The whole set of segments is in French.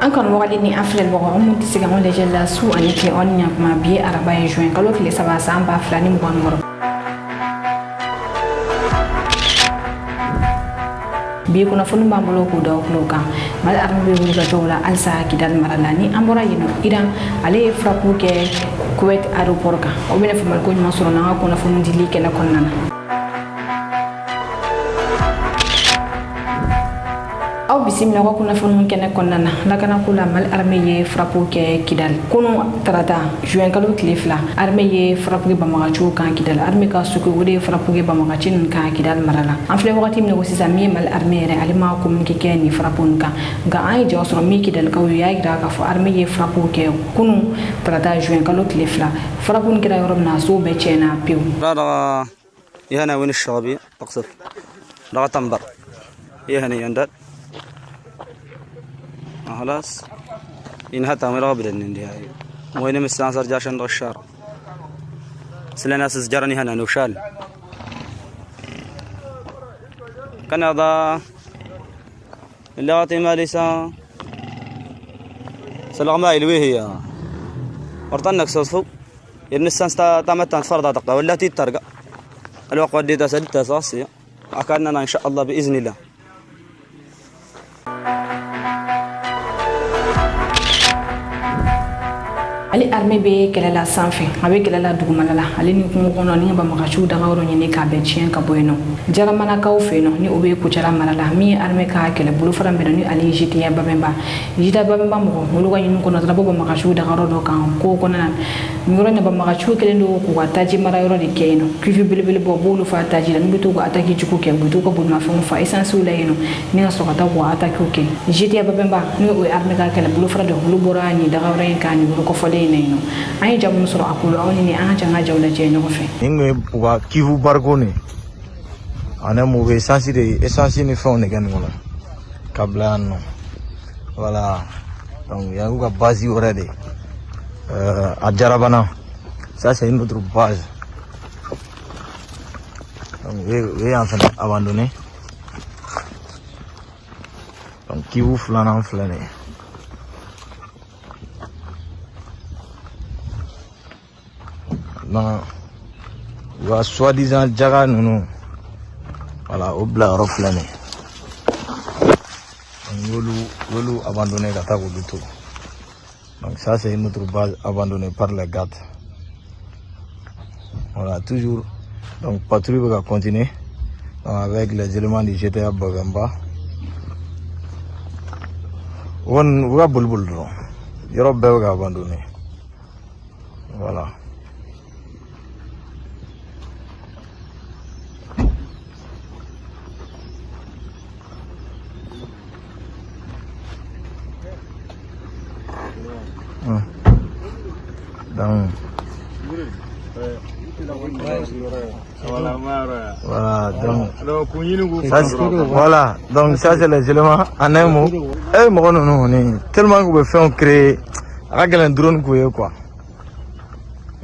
Encore wagati ni an filɛ mɔgɔ mun tɛ se ka anw lajɛ la su ani tile aw ni ɲakuma bi ye araba ye juin kalo tile 3 san 2026 bi kunnafoni b'an bolo k'u da kulo kan Mali armée bɛ wulikajɔw la halisa Kidal mara la ni an bɔra yen Iran ale ye frappe kɛ Kuwait aéroport kan o bɛna faamuyali ko ɲuman sɔrɔ n'an ka kunnafoni dili kɛnɛ kɔnɔna na. Aw bisimila ka kunnafoni kɛnɛ kɔnɔna na lakana ko la Mali armée ye frappe kɛ Kidal kunu tarata juin kalo tile 2 armée ye frappe kɛ Banbaganciw kan Kidal armée ka suku o de ye frappe kɛ Banbagaci ninnu kan Kidal mara la an filɛ wagati min na ko sisan min ye Mali armée yɛrɛ ale ma communiqué kɛ ni frappe ninnu kan nka an ye jaw sɔrɔ min Kidal kaw y'a yira k'a fɔ armée ye frappe kɛ kunu tarata juin kalo tile 2 frappe ninnu kɛra yɔrɔ min na so bɛɛ tiɲɛna pewu. يهنا وين الشعبي أقصد لا تنبر يهنا يندر خلاص إنها تعمل قبل النهاية وين مستنصر جاشن رشار سلنا سجرني هنا نوشال كان هذا اللي غاتي ماليسا سلغما إلوي هي ورطنك صوصفو النسان تامتان فرضا تقا ولا تترقى الوقت دي تسدت أساسية أكادنا إن شاء الله بإذن الله. Ali armée be kɛlɛla sanfɛ a be kɛlɛla dugumana la ale ni kungo kɔnɔ ni Banbaganciw dagayɔrɔ ɲini k'a bɛɛ tiɲɛ ka bɔ yen nɔ Jaramanakaw fɛ yen nɔ ni o be Kucala mara la min ye armée ka kɛlɛ bolofara min bɛnna ni ale Jitiya Babɛnba Jitiya Babɛnba mɔgɔ olu ka ɲini kɔnɔ taara bɔ Banbaganciw dagayɔrɔ dɔ kan ko kɔnɔna na nin yɔrɔ in na Banbaganciw kɛlen don k'u ka taji mara yɔrɔ de kɛ yen nɔ cuve belebele bɔ b'olu fa taji la n'u bɛ to ka attaque jugu kɛ u bɛ to ka bolimafɛnw fa essence la yen nɔ ni ka sɔrɔ ka taa k'u attaque kɛ Jitiya Babɛnba ni o ye armée ka kɛlɛ bolofara de olu bɔra nin dagayɔrɔ in kan nin yɔrɔ kɔfɔlen in na yen nɔ an ye jamu sɔrɔ a kolo aw ni an ka jaw lajɛ ɲɔgɔn fɛ nin u ka kivu bariko ni ani mu bɛ essence ni fɛnw de kɛ nin kɔnɔ ka bila yan nɔ voilà donc yan y'u ka base wɛrɛ de a Jarabana ça c'est une autre base donc u ye yan fɛnɛ abandonné donc kivu filanan filɛ nin ye non u ka soi-disant jaga ninnu voilà o bila yɔrɔ filɛ nin ye y'olu abandonné ka taa k'olu to donc ça c'est une autre base abandonnée par les gardes voilà toujours donc patrouille bɛ ka continuer donc avec les éléments du GTA Babɛnba u ka boliboli dɔrɔn yɔrɔ bɛɛ bɛ ka abandonné voilà. Donc, voilà, donc ça c'est les éléments en un mot. Eh, mon non, tellement qu'on veut faire créer, avec un drone quoi.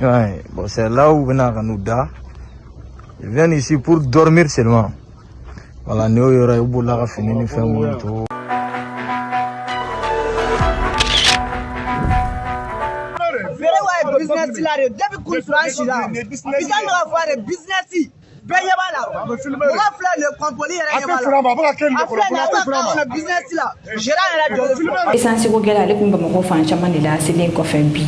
Ouais, bon, c'est là où on a nous da. Ils viennent ici pour dormir seulement. Voilà, nous y aura eu beaucoup de fini, nous faisons tout. Business là depuis qu'on franchit là business va faire business bɛɛ b'a la mɔgɔ filɛ nin ye kɔnpoli yɛrɛ ɲɛ b'a la a filɛ nin business la gérant yɛrɛ jɔlen essence ko gɛlɛ ale kun Bamakɔ fan caman de la selen kɔfɛ bi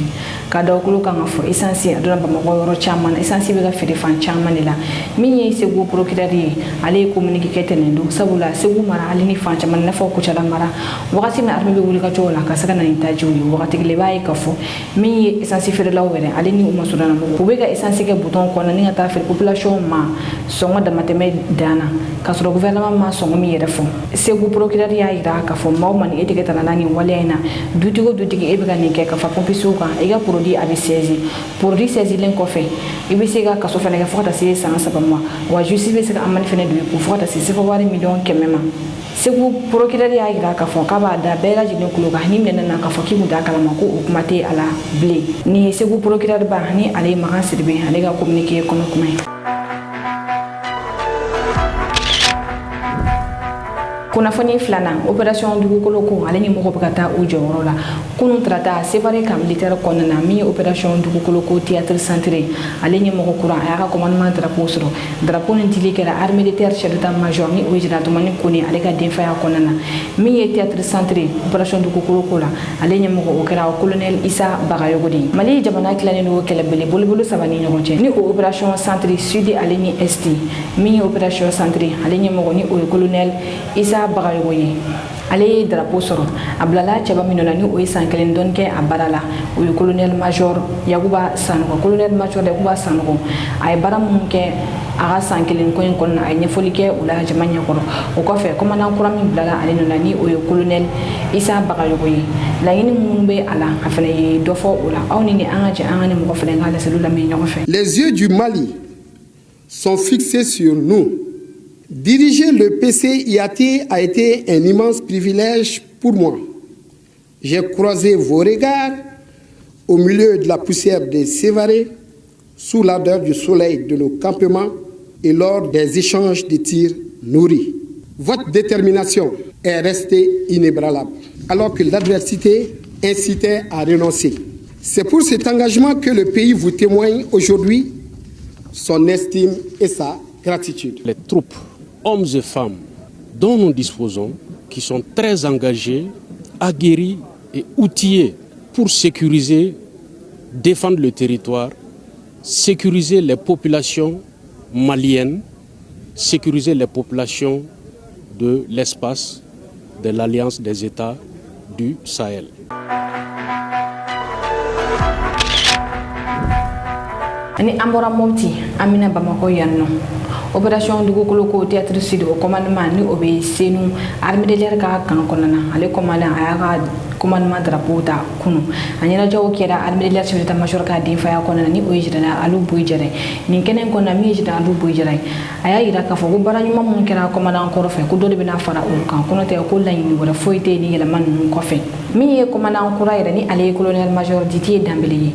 ka da kulo kan ka fɔ essence a donna Bamakɔ yɔrɔ caman essence bɛ ka feere fan caman de la min ye Segu procureur ye ale ye communiqué kɛ tɛnɛn don sabula Segu mara ale ni fan caman n'a fɔ Kucala mara wagati min armée bɛ wuli ka jɔ la ka se ka na nin tajiw ye wagati kelen b'a ye ka fɔ min ye essence feerelaw yɛrɛ ale ni u ma surunna mɔgɔ u bɛ ka essence kɛ bouton kɔnɔ ni ka taa feere population ma sɔngɔ damatɛmɛ dana ka sɔrɔ gouvernement ma sɔngɔ min yɛrɛ fɔ Segu procureur y'a yira k'a fɔ maaw ma ni e tɛ ka na nin waleya in na dutigi o dutigi e bɛ ka nin kɛ ka fara pompisiw kan i ka produit a bɛ saisi produit saisilen kɔfɛ i bɛ se ka kaso fana kɛ fo ka taa se san 3 ma wa justice bɛ se ka amende fana don i kun fo ka taa se sefa wari miliyɔn 100 ma Segu procureur y'a yira k'a fɔ k'a b'a da bɛɛ lajɛlen kulo kan ni minɛna na k'a fɔ k'i kun t'a kalama ko o kuma tɛ a la bilen nin ye Segu procureur ba ni ale ye Makan Sidibe ale ka communiqué kɔnɔ kuma ye kunnafoni filanan opération dugukolo ko ale ɲɛmɔgɔ bɛ ka taa u jɔyɔrɔ la kunun tarata Sévaré camp militaire kɔnɔna na min ye opération dugukolo ko théâtre centré ale ɲɛmɔgɔ kura a y'a ka commandement drapeau sɔrɔ drapeau nin dili kɛra armée de terre chef d'état major ni o ye général Toumani Kone ale ka denfaya kɔnɔna na min ye théâtre centré opération dugukolo ko la ale ɲɛmɔgɔ o kɛra colonel Issa Bagayogo de Mali jamana tilalen do kɛlɛbele bolobolo saba ni ɲɔgɔn cɛ ni o opération centré sud ale ni est min ye opération centré ale ɲɛmɔgɔ ni o ye colonel Issa Bagayogo ye ale ye drapeau sɔrɔ a bilala cɛba minnu na ni o ye san kelen dɔɔni kɛ a baara la o ye colonel major Yakuba Sanogo colonel major Yakuba Sanogo a ye baara minnu kɛ a ka san kelen ko in kɔnɔna a ye ɲɛfɔli kɛ o la jama ɲɛkɔrɔ o kɔfɛ commandant kura min bilala ale nɔ na ni o ye colonel Issa Bagayogo ye laɲini minnu bɛ a la a fana ye dɔ fɔ o la aw ni an ka jɛ an ka ni mɔgɔ fana ka laseliw lamɛn ɲɔgɔn fɛ. Les yeux du Mali sont fixés sur nous. Diriger le PCIAT a été un immense privilège pour moi. J'ai croisé vos regards au milieu de la poussière des Sévaré, sous l'ardeur du soleil de nos campements et lors des échanges de tirs nourris. Votre détermination est restée inébranlable, alors que l'adversité incitait à renoncer. C'est pour cet engagement que le pays vous témoigne aujourd'hui son estime et sa gratitude. Les troupes, hommes et femmes dont nous disposons, qui sont très engagés, aguerris et outillés pour sécuriser, défendre le territoire, sécuriser les populations maliennes, sécuriser les populations de l'espace de l'Alliance des États du Sahel. Ani ambora moti amina Bamako yanno opération dugukolo ko théâtre sud au commandement ni obe senu armée de l'air ka kan konana ale commandant aya commandement drapeau ta kunu anyira jaw kera armée de l'air chef d'état major ka din faya konana ni o général Alu Boy Jere ni kenen konna mi général Alu Boy Jere aya ira ka fo ko baranyuma mun kera commandant ko fe ko dole bina fara o kan kono te ko lañi wala foyte ni yela man ko fe mi ye commandant ko rayra ni ale colonel major Didier Dambélé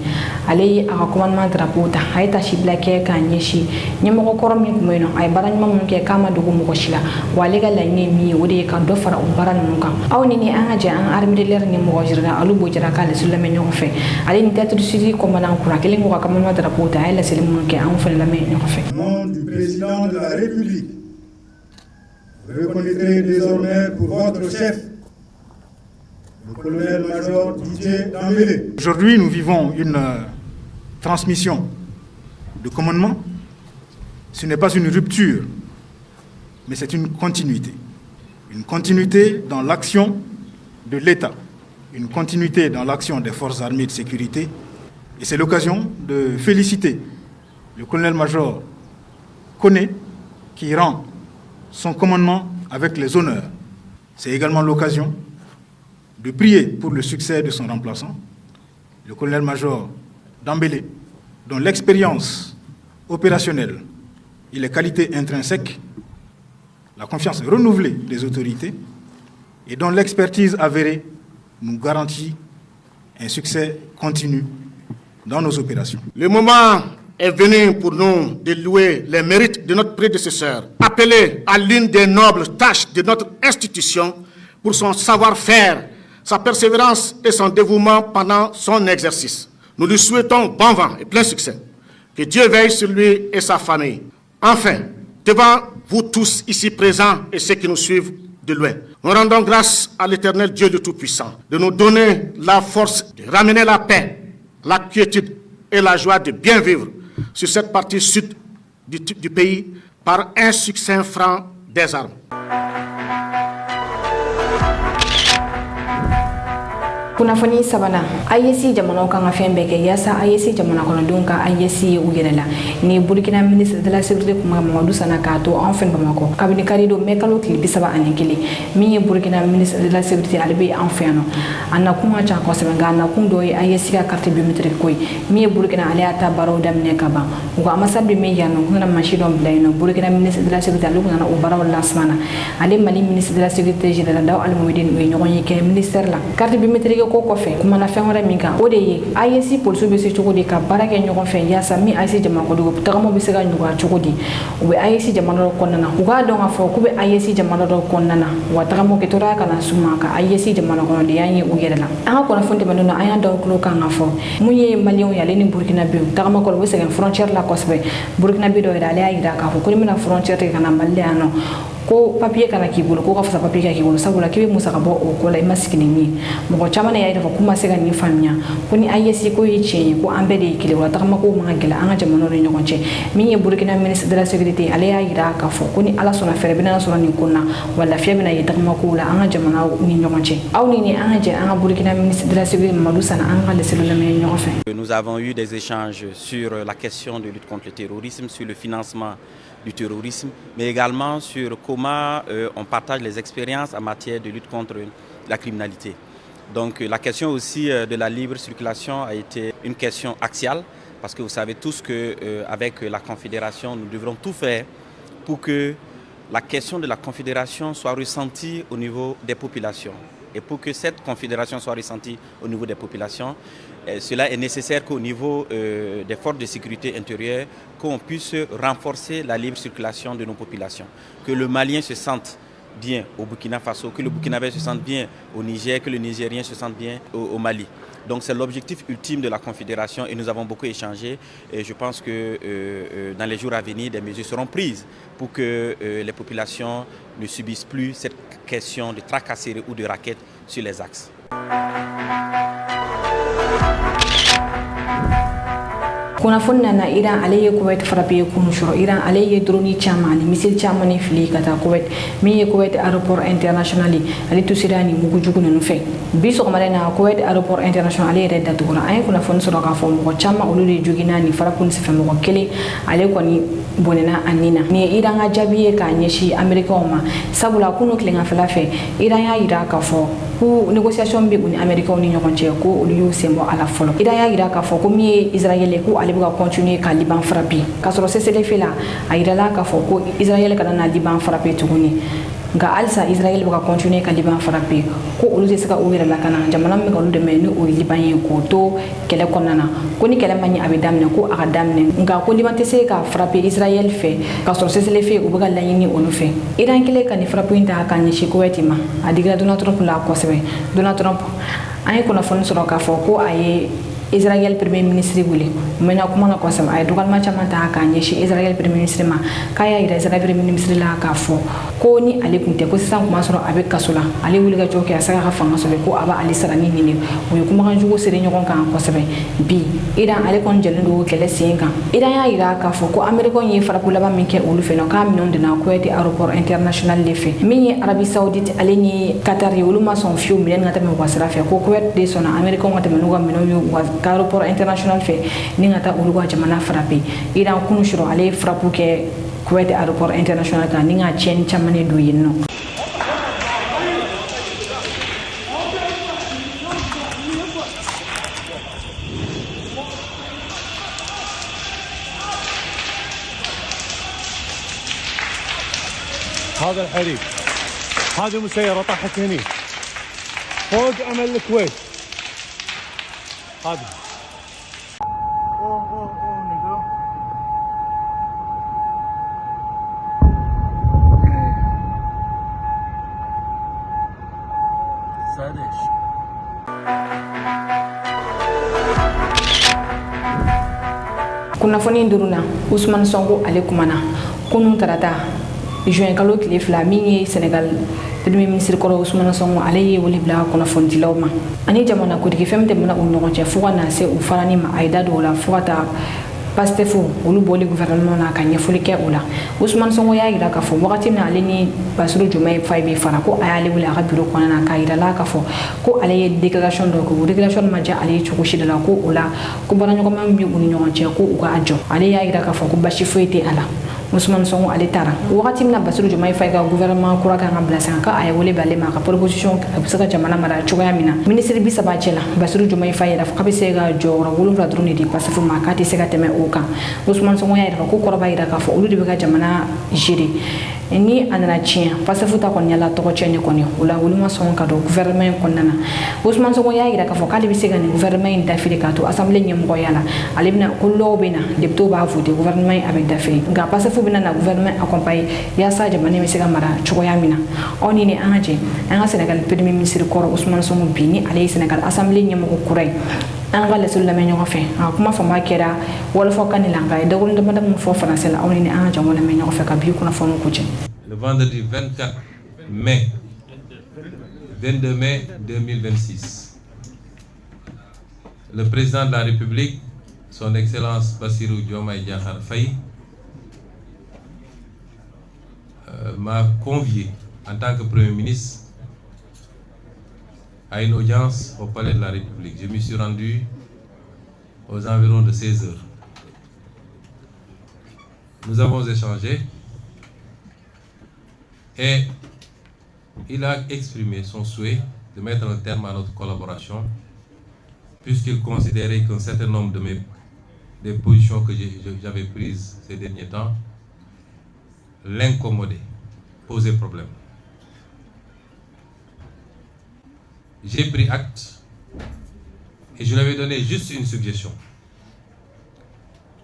ale aka commandement drapeau ta hayta shibla ke ka nyeshi nyemo ko korom ni ko moyno ay baranyuma mun ke kama dugu mo ko shila wale ga lañi mi wode ka do fara o baran mun kan aw ni an ja an armée de l'air ni mo général Alu Boy Jere ka le sur le meño fe ale ni théâtre sud commandant ko rakelen ko ka commandement drapeau ta ay la selim mun ke an fa la meño fe. Au nom du président de la République, vous reconnaîtrez désormais pour votre chef, le colonel-major Didier Dambélé. Aujourd'hui, nous vivons une transmission de commandement. Ce n'est pas une rupture, mais c'est une continuité. Une continuité dans l'action de l'État, une continuité dans l'action des forces armées de sécurité. Et c'est l'occasion de féliciter le colonel-major Kone qui rend son commandement avec les honneurs. C'est également l'occasion de prier pour le succès de son remplaçant, le colonel-major Dambélé, dont l'expérience opérationnelle et les qualités intrinsèques, la confiance renouvelée des autorités et dont l'expertise avérée nous garantit un succès continu dans nos opérations. Le moment est venu pour nous de louer les mérites de notre prédécesseur, appelé à l'une des nobles tâches de notre institution pour son savoir-faire, sa persévérance et son dévouement pendant son exercice. Nous lui souhaitons bon vent et plein succès. Que Dieu veille sur lui et sa famille. Enfin, devant vous tous ici présents et ceux qui nous suivent de loin, nous rendons grâce à l'Éternel Dieu le Tout-Puissant de nous donner la force de ramener la paix, la quiétude et la joie de bien vivre sur cette partie sud du pays par un succès franc des armes. Kunnafoni sabana IEC jamana kan ka fɛn bɛɛ kɛ yasa IEC jamana kɔnɔdenw ka IEC u yɛrɛ la ni Burkina ministre de la sécurité kuma Mamadou Sana k'a to an fɛ Bamako kabini karido mɛ kalo tile 31 min ye Burkina ministre de la sécurité ale bɛ an fɛ yan nɔ a nakun ka ca kosɛbɛ nka a nakun dɔ ye IEC ka carte biométrique ko ye min ye Burkina ale y'a ta baaraw daminɛ ka ban u ka ambassade bɛ min yan nɔ u nana machine dɔ bila yen nɔ Burkina ministre de la sécurité ale nana o baaraw lancement na ale Mali ministre de la sécurité générale Daw Almoudine u ye ɲɔgɔn ye kɛ ministère la carte biométrique ko kɔfɛ kuma na fɛn wɛrɛ min kan o de ye AES polisiw bɛ se cogo di ka baara kɛ ɲɔgɔn fɛ yaasa min AES jamana kɔnɔ tagamaw bɛ se ka ɲɔgɔn cogo di u bɛ AES jamana dɔ kɔnɔna na u k'a dɔn k'a fɔ k'u bɛ AES jamana dɔ kɔnɔna na wa tagamaw kɛ tɔɔrɔya kana suma ka AES jamana kɔnɔdenya ye u yɛrɛ la an ka kunnafoni tɛmɛnen na an y'a da tulo kan ka fɔ mun ye maliyɛnw ye ale ni burukinabew tagama kɔrɔ u bɛ sɛgɛn frontière la kosɛbɛ burukinabe dɔ yɛrɛ ale y'a yira k'a fɔ ko ni bɛna frontière tigɛ ka na Mali la yan nɔ ko papier kana k'i bolo ko ka fisa papier k'i bolo sabula k'i bɛ musaka bɔ o ko la i ma sigi ni min mɔgɔ caman y'a yira k'u ma se ka nin faamuya ko ni AES ko ye tiɲɛ ye ko an bɛɛ de ye kelen wa tagama ko man ka gɛlɛn an ka jamanaw ni ɲɔgɔn cɛ min ye Burkina ministre de la sécurité ale y'a yira k'a fɔ ko ni Ala sɔnna fɛrɛ bɛna sɔrɔ nin ko na wa lafiya bɛna ye tagama ko la an ka jamanaw ni ɲɔgɔn cɛ aw ni an ka jɛ an ka Burkina ministre de la sécurité Mamadou Sana an ka laisser lamɛn ɲɔgɔn fɛ. Nous avons eu des échanges sur la question de lutte contre le terrorisme, sur le financement du terrorisme, mais également sur comment on partage les expériences en matière de lutte contre la criminalité. Donc la question aussi de la libre circulation a été une question axiale, parce que vous savez tous qu'avec la Confédération, nous devrons tout faire pour que la question de la Confédération soit ressentie au niveau des populations. Et pour que cette confédération soit ressentie au niveau des populations, cela est nécessaire qu'au niveau des forces de sécurité intérieure, qu'on puisse renforcer la libre circulation de nos populations. Que le Malien se sente bien au Burkina Faso, que le Burkinabé se sente bien au Niger, que le Nigérien se sente bien au Mali. Donc c'est l'objectif ultime de la Confédération et nous avons beaucoup échangé. Et je pense que dans les jours à venir, des mesures seront prises pour que les populations ne subissent plus cette question de tracasserie ou de raquettes sur les axes. kunnafoni nana Iran ale ye Kuwait frappé kunu sɔrɔ Iran ale ye drone caman ni missile caman ni fili ka taa Kuwait min ye Kuwait aéroport international ale tusira ni mugujugu ninnu fɛ bi sɔgɔmada na Kuwait aéroport international ale yɛrɛ datugura an ye kunnafoni sɔrɔ k'a fɔ mɔgɔ caman olu de joginna ni fara polisi fɛ mɔgɔ kelen ale kɔni bɔnɛna a nin na nin ye Iran ka jaabi ye k'a ɲɛsin Américains ma sabula kunu tileganfɛla fɛ Iran y'a yira k'a fɔ ko négociation bɛ u ni Américains ni ɲɔgɔn cɛ ko olu y'u sen bɔ a la fɔlɔ Iran y'a yira k'a fɔ ko min ye Israël ye ko ale bɛ ka continuer ka Liban frapper k'a sɔrɔ cessez-le-feu la a yirala k'a fɔ ko Israël kana na Liban frapper tuguni nka halisa Israël bɛ ka continuer ka Liban frapper ko olu tɛ se ka u yɛrɛ lakana jamana min bɛ ka olu dɛmɛ ni o ye Liban ye k'o to kɛlɛ kɔnɔna na ko ni kɛlɛ ma ɲɛ a bɛ daminɛ ko a ka daminɛ nka ko Liban tɛ se ka frapper Israël fɛ k'a sɔrɔ cessez-le-feu u bɛ ka laɲini olu fɛ Iran kɛlen ka nin frappe in ta ka ɲɛsin Kuwait ma a digira Donald Trump la kosɛbɛ Donald Trump an ye kunnafoni sɔrɔ k'a fɔ ko a ye Israël premier ministre wele mena kuma na kosɛbɛ a ye dɔgɔlima caman ta k'a ɲɛsin Israël premier ministre ma k'a y'a yira Israël premier ministre la k'a fɔ ko ni ale kun tɛ ko sisan kuma sɔrɔ a bɛ kaso la ale wuli ka jɔ kɛ a se ka fanga sɔrɔ ko a b'a ale sara ni nin o ye kumakan jugu seri ɲɔgɔn kan kosɛbɛ bi Iran ale kɔni jɛlen don kɛlɛ sen kan Iran y'a yira k'a fɔ ko Américains ye farako laban min kɛ olu fɛ k'a minɛnw donna Kuwait aéroport international de fɛ min ye Arabie Saoudite ale ni Qatar ye olu ma sɔn fiyewu minɛn ka tɛmɛ u ka sira fɛ ko Kuwait de sɔnna Américains ka tɛmɛ n'u ka minɛnw ye aéroport international fɛ ni ka taa olu ka jamana frappé Iran kunu sɔrɔ ale ye frappe kɛ Kuwait aéroport international kan ni ka tiɲɛni caman de don yen nɔ هذا الحريق هذه مسيرة طاحت هني فوق أمل الكويت هذا kunnafoni duruna Ousmane Sonko ale kumana kunun tarata juin kalo tile fila min ye Sénégal premier ministre kɔrɔ Ousmane Sonko ale ye wele bila kunnafonidilaw ma ani jamana kotigi fɛn min tɛmɛna u ɲɔgɔn cɛ fo ka na se u farani ma a ye da don o la fo ka taa Pastef olu bɔli gouvernement na ka ɲɛfɔli kɛ o la Ousmane Sonko y'a yira k'a fɔ wagati min ale ni Bassirou Diomaye Faye bɛ fara ko a y'ale wele a ka bureau kɔnɔna na k'a yira la k'a fɔ ko ale ye déclaration dɔ kɛ o déclaration ma diya ale ye cogo si de la ko o la ko baaraɲɔgɔnma min bɛ u ni ɲɔgɔn cɛ ko u ka jɔ ale y'a yira k'a fɔ ko basi foyi tɛ a la Ousmane Sonko ale taara wagati min na Bassirou Diomaye Faye ka gouvernement kura kan ka bila sen kan a ye wele b'ale ma a ka proposition a bɛ se ka jamana mara cogoya min na ministre bi saba cɛ la Bassirou Diomaye Faye yɛrɛ fɔ k'a bɛ se ka jɔyɔrɔ 7 dɔrɔn de di Pastef ma k'a tɛ se ka tɛmɛ o kan Ousmane Sonko y'a yira ko kɔrɔba yira k'a fɔ olu de bɛ ka jamana gérer ni anana chien pasafu ta kon yalla to ko chene koni wala wuluma son ka do gouvernement kon nana Ousmane Sonko ya ira ka fo kali bisiga ni gouvernement d'Afrique to assemblée nyem ko yalla alibna kullo bina debto ba voter gouvernement avec d'Afrique ga pasafu bina na gouvernement accompagné ya sa jamane misiga mara choko ya mina oni ni anje anga Sénégal premier ministre ko Ousmane Sonko bini ale Sénégal assemblée nyem ko kurai anga le sulla menyo fe kuma fa ma kera wala fo kanilanga de wol de madame fo français la oni ni anja wala menyo fe ka bi kuna fo ko ci le vendredi 24 mai 22 mai 2026 le président de la République son excellence Bassirou Diomaye Diakhar Faye m'a convié en tant que premier ministre à une audience au palais de la République. Je m'y suis rendu aux environs de 16 heures. Nous avons échangé et il a exprimé son souhait de mettre un terme à notre collaboration puisqu'il considérait qu'un certain nombre des positions que j'avais prises ces derniers temps l'incommodaient, posaient problème. J'ai pris acte et je lui avais donné juste une suggestion.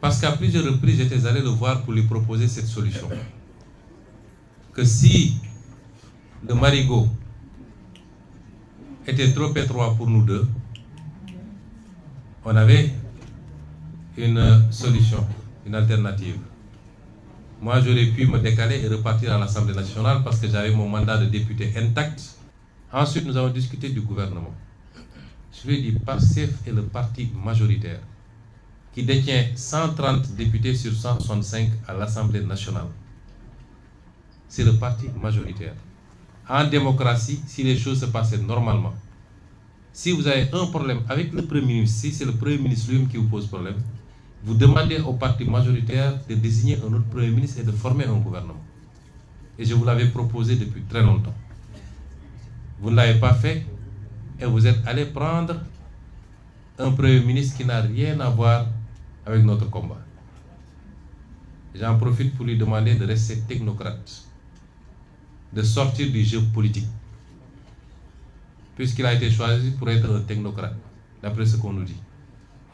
Parce qu'à plusieurs reprises, j'étais allé le voir pour lui proposer cette solution. Que si le marigot était trop étroit pour nous deux, on avait une solution, une alternative. Moi, j'aurais pu me décaler et repartir à l'Assemblée nationale parce que j'avais mon mandat de député intact. Ensuite, nous avons discuté du gouvernement. Je lui ai dit, PASTEF est le parti majoritaire qui détient 130 députés sur 165 à l'Assemblée nationale. C'est le parti majoritaire. En démocratie, si les choses se passaient normalement, si vous avez un problème avec le Premier ministre, si c'est le Premier ministre lui-même qui vous pose problème, vous demandez au parti majoritaire de désigner un autre Premier ministre et de former un gouvernement. Et je vous l'avais proposé depuis très longtemps. Vous ne l'avez pas fait et vous êtes allé prendre un Premier ministre qui n'a rien à voir avec notre combat. J'en profite pour lui demander de rester technocrate, de sortir du jeu politique, puisqu'il a été choisi pour être un technocrate, d'après ce qu'on nous dit.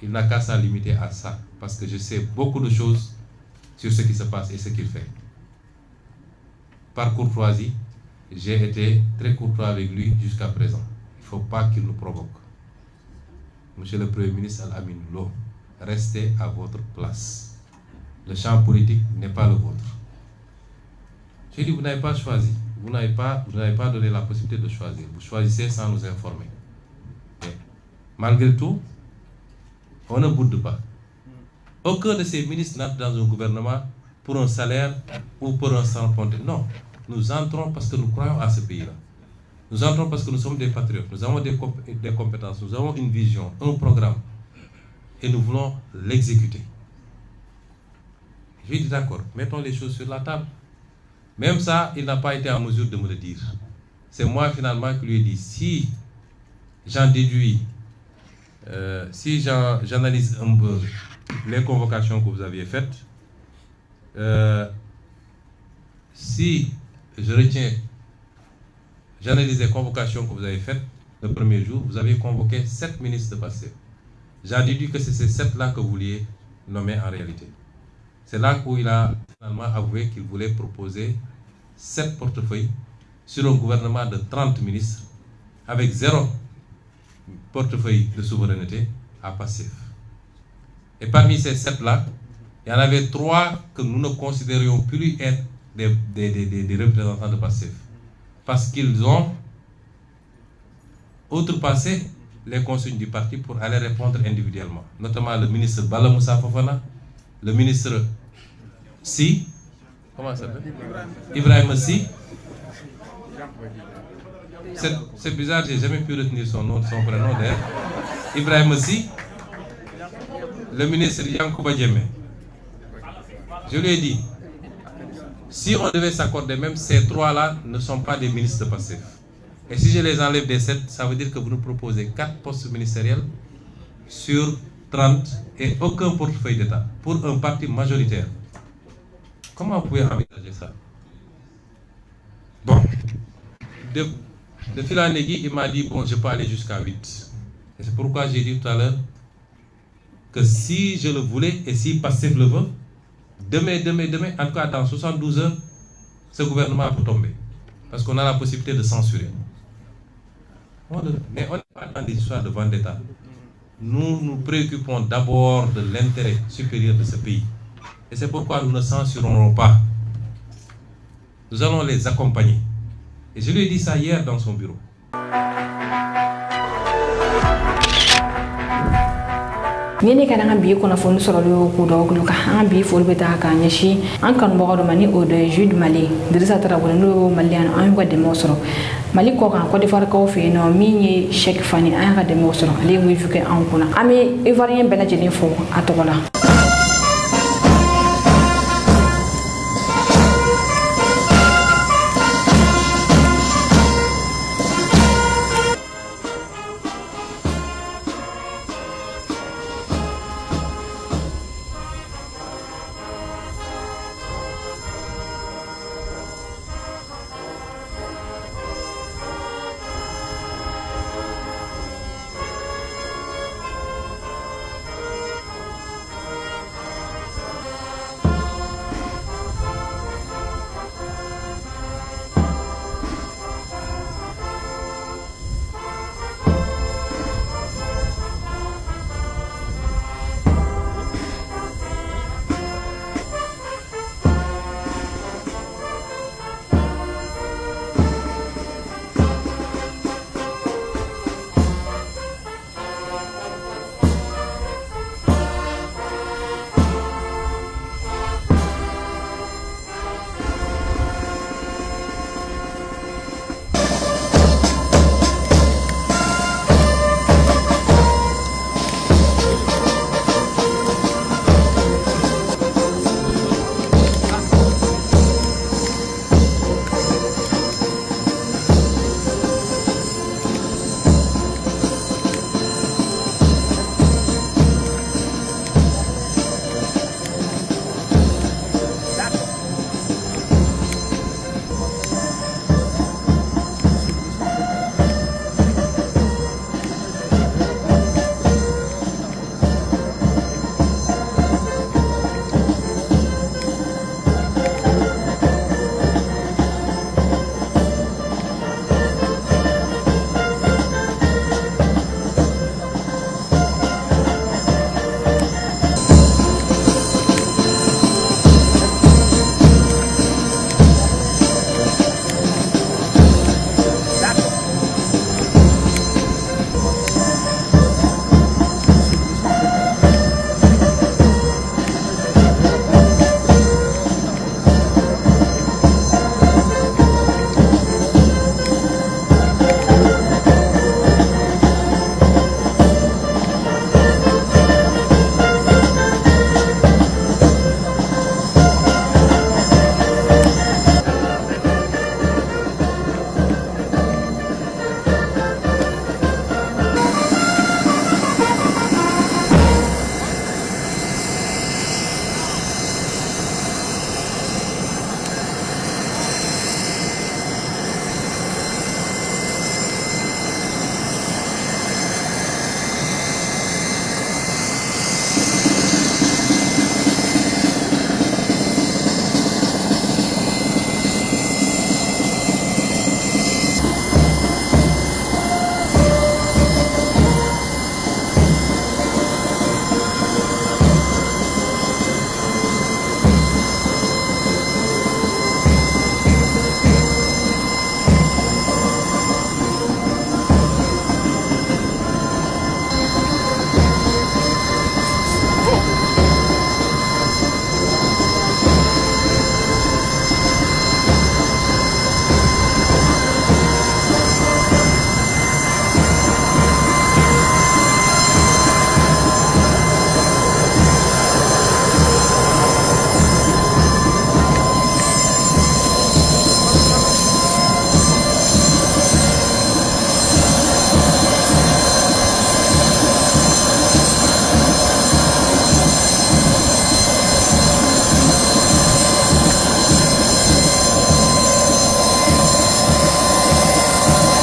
Il n'a qu'à s'en limiter à ça, parce que je sais beaucoup de choses sur ce qui se passe et ce qu'il fait. Par courtoisie, j'ai été très courtois avec lui jusqu'à présent. Il ne faut pas qu'il nous provoque. Monsieur le Premier ministre Al-Amin Lo, restez à votre place. Le champ politique n'est pas le vôtre. J'ai dit, vous n'avez pas choisi. Vous n'avez pas donné la possibilité de choisir. Vous choisissez sans nous informer. Mais, malgré tout, on ne boude pas. Aucun de ces ministres n'entre dans un gouvernement pour un salaire ou pour un sans-compte. Non. Nous entrons parce que nous croyons à ce pays-là. Nous entrons parce que nous sommes des patriotes. Nous avons des compétences. Nous avons une vision, un programme. Et nous voulons l'exécuter. Je lui ai dit d'accord, mettons les choses sur la table. Même ça, il n'a pas été en mesure de me le dire. C'est moi finalement qui lui ai dit, si j'en déduis, si j'analyse un peu les convocations que vous aviez faites, si je retiens, j'analyse les convocations que vous avez faites le premier jour, vous avez convoqué 7 ministres de PASTEF. J'en déduis que c'est ces 7-là que vous vouliez nommer en réalité. C'est là où il a finalement avoué qu'il voulait proposer 7 portefeuilles sur un gouvernement de 30 ministres avec 0 portefeuille de souveraineté à PASTEF. Et parmi ces 7-là, il y en avait 3 que nous ne considérions plus être des représentants de PASTEF. Parce qu'ils ont outrepassé les consignes du parti pour aller répondre individuellement. Notamment le ministre Bala Moussa Fofana, le ministre Si, comment ça s'appelle? Ibrahim Si. C'est bizarre, j'ai jamais pu retenir son nom, son prénom d'ailleurs. Ibrahim Si, le ministre Yankouba Djemé. Je lui ai dit, si on devait s'accorder, même ces 3-là ne sont pas des ministres de PASTEF. Et si je les enlève des 7, ça veut dire que vous nous proposez 4 postes ministériels sur 30 et aucun portefeuille d'État pour un parti majoritaire. Comment vous pouvez envisager ça? Bon, de fil en aiguille, il m'a dit, bon, je peux aller jusqu'à 8. Et c'est pourquoi j'ai dit tout à l'heure que si je le voulais et si Pastef le veut, demain, en tout cas dans 72 heures, ce gouvernement peut tomber. Parce qu'on a la possibilité de censurer. Mais on n'est pas dans des histoires de vendetta. Nous nous préoccupons d'abord de l'intérêt supérieur de ce pays. Et c'est pourquoi nous ne censurerons pas. Nous allons les accompagner. Et je lui ai dit ça hier dans son bureau. Nini kana nga bi kuna fonu soro yo ku do ku ka ha bi fol beta ka nyashi an kan bo do mani o de Jude Mali dirisa tara wala no malian an ko de mo soro Mali ko kan ko de far ko fe no minye Cheikh Fani an ga de mo soro ale wi fuke an kuna ami ivoirien bela jeni fo atola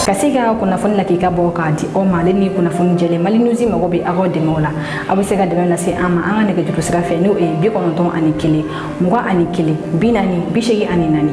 Kasi ka kunnafoni la k'i ka bɔ k'a di aw ma ale ni kunnafoni jɛlen Mali News mago bɛ aw dɛmɛ o la aw bɛ se ka dɛmɛ lase an ma an ka nɛgɛjuru sira fɛ n'o ye 91 21 41 44